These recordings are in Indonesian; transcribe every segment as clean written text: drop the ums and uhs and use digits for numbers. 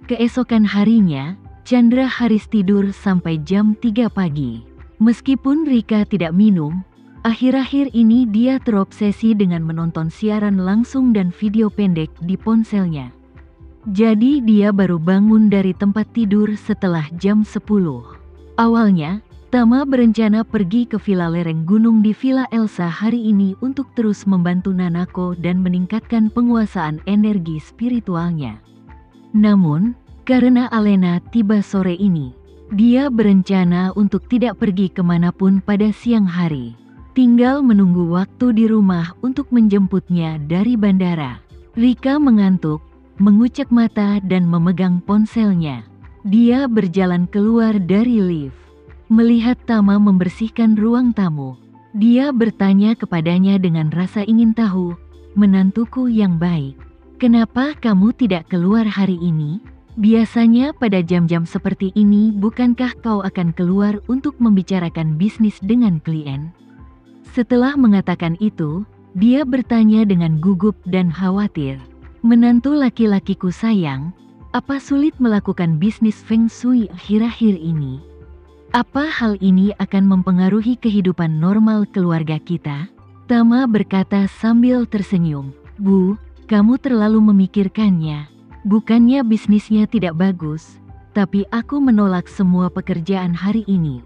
Keesokan harinya, Chandra Haris tidur sampai jam 3 pagi. Meskipun Rika tidak minum, akhir-akhir ini dia terobsesi dengan menonton siaran langsung dan video pendek di ponselnya. Jadi dia baru bangun dari tempat tidur setelah jam 10. Awalnya, Tama berencana pergi ke villa lereng gunung di Villa Elsa hari ini untuk terus membantu Nanako dan meningkatkan penguasaan energi spiritualnya. Namun, karena Alena tiba sore ini, dia berencana untuk tidak pergi kemanapun pada siang hari. Tinggal menunggu waktu di rumah untuk menjemputnya dari bandara. Rika mengantuk, mengucek mata dan memegang ponselnya. Dia berjalan keluar dari lift. Melihat Tama membersihkan ruang tamu, dia bertanya kepadanya dengan rasa ingin tahu, "Menantuku yang baik, kenapa kamu tidak keluar hari ini? Biasanya pada jam-jam seperti ini bukankah kau akan keluar untuk membicarakan bisnis dengan klien?" Setelah mengatakan itu, dia bertanya dengan gugup dan khawatir, "Menantu laki-lakiku sayang, apa sulit melakukan bisnis Feng Shui akhir-akhir ini? Apa hal ini akan mempengaruhi kehidupan normal keluarga kita?" Tama berkata sambil tersenyum, "Bu, kamu terlalu memikirkannya. Bukannya bisnisnya tidak bagus, tapi aku menolak semua pekerjaan hari ini."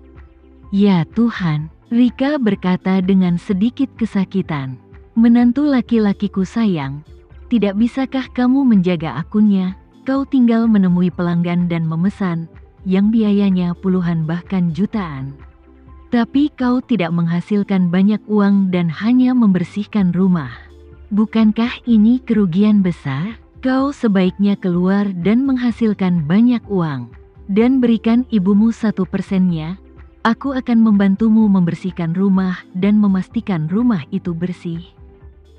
"Ya Tuhan," Rika berkata dengan sedikit kesakitan. "Menantu laki-lakiku sayang, tidak bisakah kamu menjaga akunnya? Kau tinggal menemui pelanggan dan memesan, yang biayanya puluhan bahkan jutaan. Tapi kau tidak menghasilkan banyak uang dan hanya membersihkan rumah. Bukankah ini kerugian besar? Kau sebaiknya keluar dan menghasilkan banyak uang, dan berikan ibumu 1%-nya. Aku akan membantumu membersihkan rumah dan memastikan rumah itu bersih."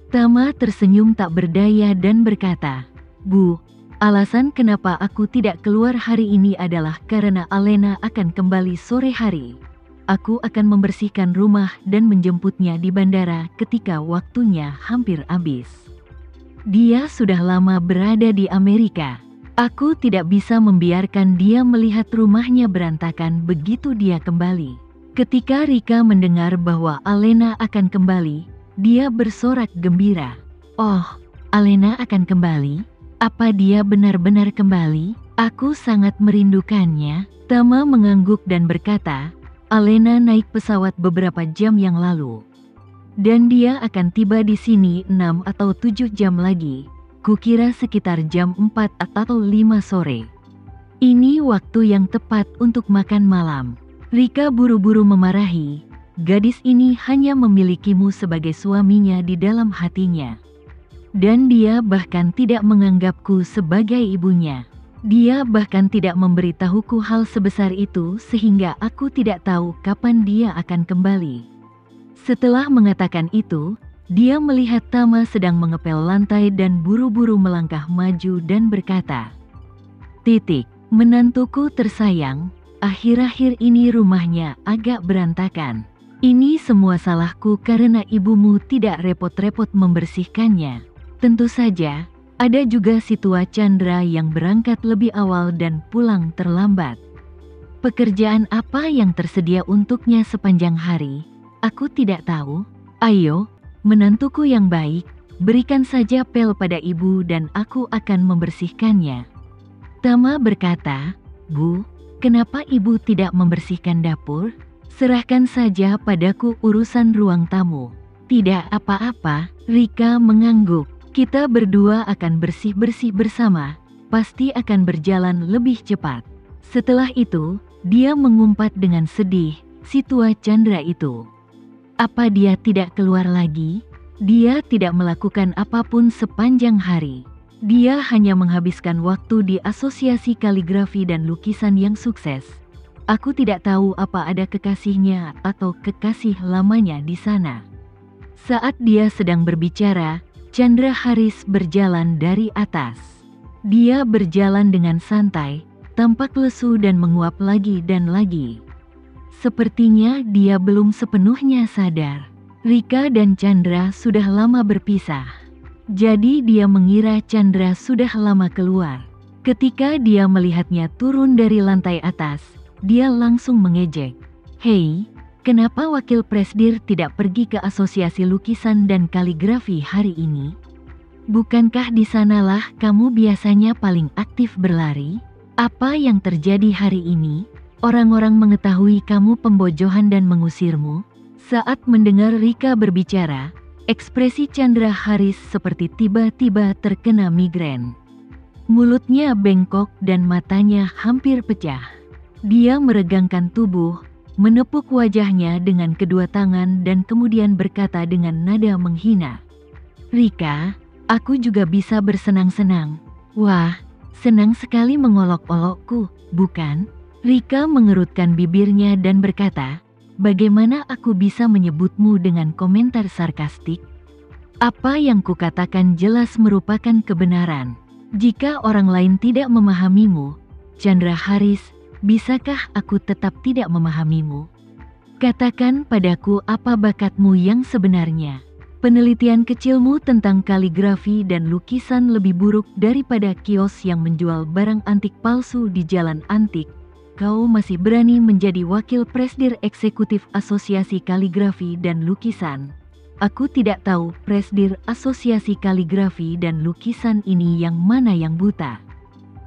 Tama tersenyum tak berdaya dan berkata, "Bu, alasan kenapa aku tidak keluar hari ini adalah karena Alena akan kembali sore hari. Aku akan membersihkan rumah dan menjemputnya di bandara ketika waktunya hampir habis. Dia sudah lama berada di Amerika. Aku tidak bisa membiarkan dia melihat rumahnya berantakan begitu dia kembali." Ketika Rika mendengar bahwa Alena akan kembali, dia bersorak gembira. "Oh, Alena akan kembali? Apa dia benar-benar kembali? Aku sangat merindukannya." Tama mengangguk dan berkata, "Alena naik pesawat beberapa jam yang lalu. Dan dia akan tiba di sini 6 atau 7 jam lagi. Kukira sekitar jam 4 atau 5 sore. Ini waktu yang tepat untuk makan malam." Rika buru-buru memarahi, "Gadis ini hanya memilikimu sebagai suaminya di dalam hatinya. Dan dia bahkan tidak menganggapku sebagai ibunya. Dia bahkan tidak memberitahuku hal sebesar itu sehingga aku tidak tahu kapan dia akan kembali." Setelah mengatakan itu, dia melihat Tama sedang mengepel lantai dan buru-buru melangkah maju dan berkata, "Menantuku tersayang, akhir-akhir ini rumahnya agak berantakan. Ini semua salahku karena ibumu tidak repot-repot membersihkannya. Tentu saja, ada juga si tua Chandra yang berangkat lebih awal dan pulang terlambat. Pekerjaan apa yang tersedia untuknya sepanjang hari? Aku tidak tahu. Ayo, menantuku yang baik, berikan saja pel pada ibu dan aku akan membersihkannya." Tama berkata, "Bu, kenapa ibu tidak membersihkan dapur? Serahkan saja padaku urusan ruang tamu." "Tidak apa-apa," Rika mengangguk. "Kita berdua akan bersih-bersih bersama, pasti akan berjalan lebih cepat." Setelah itu, dia mengumpat dengan sedih, si tua Chandra itu. Apa dia tidak keluar lagi? Dia tidak melakukan apapun sepanjang hari. Dia hanya menghabiskan waktu di asosiasi kaligrafi dan lukisan yang sukses. Aku tidak tahu apa ada kekasihnya atau kekasih lamanya di sana. Saat dia sedang berbicara, Chandra Haris berjalan dari atas. Dia berjalan dengan santai, tampak lesu dan menguap lagi dan lagi. Sepertinya dia belum sepenuhnya sadar. Rika dan Chandra sudah lama berpisah. Jadi dia mengira Chandra sudah lama keluar. Ketika dia melihatnya turun dari lantai atas, dia langsung mengejek. "Hei, kenapa Wakil Presdir tidak pergi ke Asosiasi Lukisan dan Kaligrafi hari ini? Bukankah di sanalah kamu biasanya paling aktif berlari? Apa yang terjadi hari ini? Orang-orang mengetahui kamu pembojohan dan mengusirmu?" Saat mendengar Rika berbicara, ekspresi Chandra Haris seperti tiba-tiba terkena migrain. Mulutnya bengkok dan matanya hampir pecah. Dia meregangkan tubuh, menepuk wajahnya dengan kedua tangan dan kemudian berkata dengan nada menghina, "Rika, aku juga bisa bersenang-senang. Wah, senang sekali mengolok-olokku, bukan?" Rika mengerutkan bibirnya dan berkata, "Bagaimana aku bisa menyebutmu dengan komentar sarkastik? Apa yang kukatakan jelas merupakan kebenaran. Jika orang lain tidak memahamimu, Chandra Haris, bisakah aku tetap tidak memahamimu? Katakan padaku apa bakatmu yang sebenarnya. Penelitian kecilmu tentang kaligrafi dan lukisan lebih buruk daripada kios yang menjual barang antik palsu di jalan antik. Kau masih berani menjadi wakil presdir eksekutif Asosiasi Kaligrafi dan Lukisan. Aku tidak tahu presdir Asosiasi Kaligrafi dan Lukisan ini yang mana yang buta.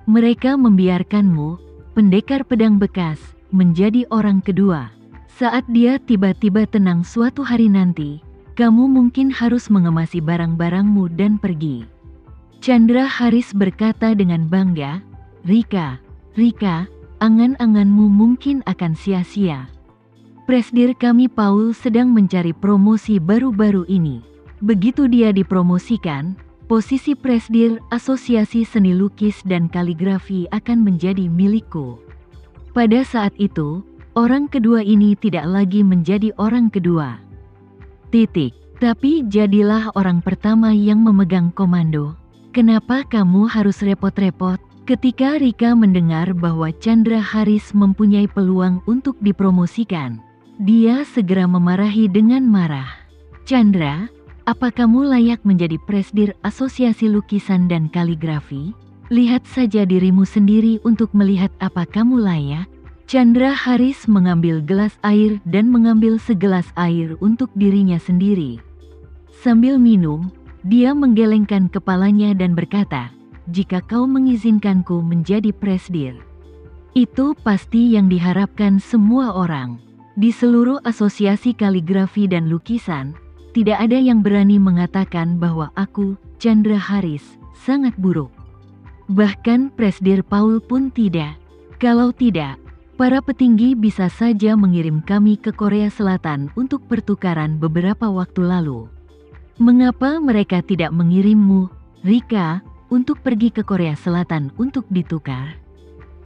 Mereka membiarkanmu, pendekar pedang bekas, menjadi orang kedua. Saat dia tiba-tiba tenang suatu hari nanti, kamu mungkin harus mengemasi barang-barangmu dan pergi." Chandra Haris berkata dengan bangga, Rika, angan-anganmu mungkin akan sia-sia. Presdir kami Paul sedang mencari promosi baru-baru ini. Begitu dia dipromosikan, posisi presdir Asosiasi Seni Lukis dan Kaligrafi akan menjadi milikku. Pada saat itu, orang kedua ini tidak lagi menjadi orang kedua. Tapi jadilah orang pertama yang memegang komando. Kenapa kamu harus repot-repot? Ketika Rika mendengar bahwa Chandra Haris mempunyai peluang untuk dipromosikan, dia segera memarahi dengan marah. "Chandra, apa kamu layak menjadi presdir Asosiasi Lukisan dan Kaligrafi? Lihat saja dirimu sendiri untuk melihat apa kamu layak." Chandra Haris mengambil gelas air dan mengambil segelas air untuk dirinya sendiri. Sambil minum, dia menggelengkan kepalanya dan berkata, "Jika kau mengizinkanku menjadi presdir, itu pasti yang diharapkan semua orang. Di seluruh Asosiasi Kaligrafi dan Lukisan, tidak ada yang berani mengatakan bahwa aku, Chandra Haris, sangat buruk. Bahkan Presdir Paul pun tidak. Kalau tidak, para petinggi bisa saja mengirim kami ke Korea Selatan untuk pertukaran beberapa waktu lalu. Mengapa mereka tidak mengirimmu, Rika, untuk pergi ke Korea Selatan untuk ditukar?"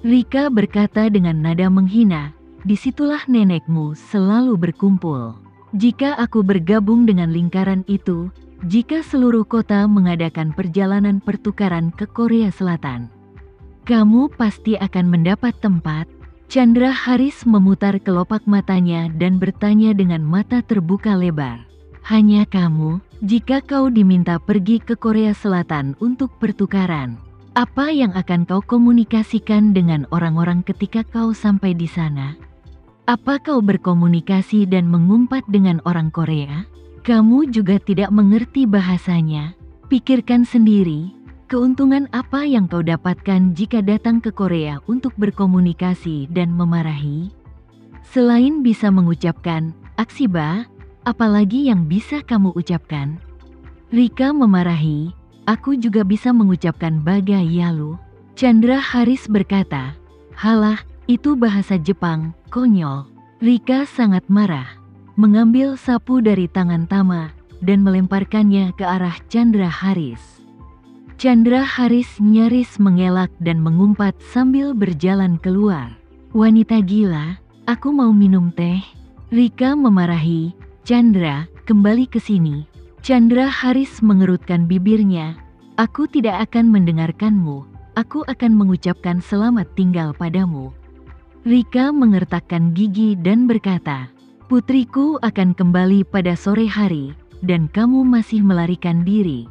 Rika berkata dengan nada menghina, "Disitulah nenekmu selalu berkumpul. Jika aku bergabung dengan lingkaran itu, jika seluruh kota mengadakan perjalanan pertukaran ke Korea Selatan, kamu pasti akan mendapat tempat." Chandra Haris memutar kelopak matanya dan bertanya dengan mata terbuka lebar, "Hanya kamu? Jika kau diminta pergi ke Korea Selatan untuk pertukaran, apa yang akan kau komunikasikan dengan orang-orang ketika kau sampai di sana? Apa kau berkomunikasi dan mengumpat dengan orang Korea? Kamu juga tidak mengerti bahasanya. Pikirkan sendiri, keuntungan apa yang kau dapatkan jika datang ke Korea untuk berkomunikasi dan memarahi? Selain bisa mengucapkan, aksiba, apalagi yang bisa kamu ucapkan?" Rika memarahi, "Aku juga bisa mengucapkan baga yalu." Chandra Haris berkata, "Halah, itu bahasa Jepang, konyol." Rika sangat marah, mengambil sapu dari tangan Tama, dan melemparkannya ke arah Chandra Haris. Chandra Haris nyaris mengelak dan mengumpat sambil berjalan keluar. "Wanita gila, aku mau minum teh." Rika memarahi, "Chandra, kembali ke sini." Chandra Haris mengerutkan bibirnya, "Aku tidak akan mendengarkanmu, aku akan mengucapkan selamat tinggal padamu." Rika mengertakkan gigi dan berkata, "Putriku akan kembali pada sore hari, dan kamu masih melarikan diri.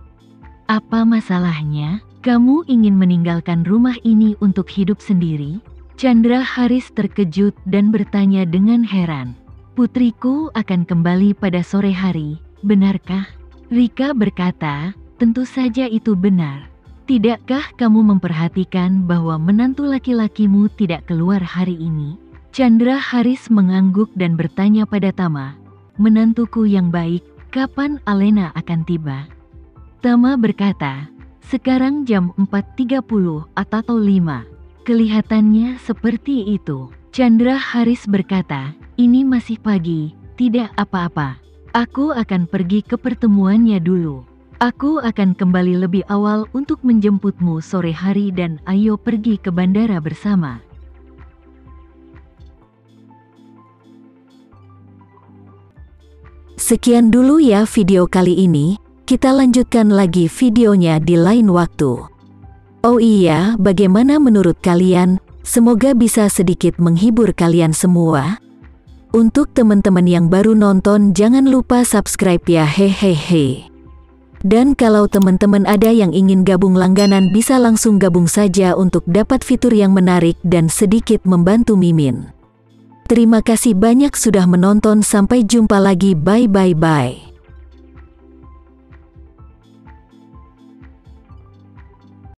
Apa masalahnya? Kamu ingin meninggalkan rumah ini untuk hidup sendiri? Chandra Haris terkejut dan bertanya dengan heran. Putriku akan kembali pada sore hari, benarkah? Rika berkata, tentu saja itu benar. Tidakkah kamu memperhatikan bahwa menantu laki-lakimu tidak keluar hari ini? Chandra Haris mengangguk dan bertanya pada Tama, menantuku yang baik, kapan Alena akan tiba? Tama berkata, sekarang jam 4.30 atau 5. Kelihatannya seperti itu. Chandra Haris berkata, ini masih pagi, tidak apa-apa. Aku akan pergi ke pertemuannya dulu. Aku akan kembali lebih awal untuk menjemputmu sore hari dan ayo pergi ke bandara bersama. Sekian dulu ya video kali ini, kita lanjutkan lagi videonya di lain waktu. Oh iya, bagaimana menurut kalian? Semoga bisa sedikit menghibur kalian semua. Untuk teman-teman yang baru nonton jangan lupa subscribe ya hehehe. Dan kalau teman-teman ada yang ingin gabung langganan bisa langsung gabung saja untuk dapat fitur yang menarik dan sedikit membantu Mimin. Terima kasih banyak sudah menonton, sampai jumpa lagi, bye bye bye.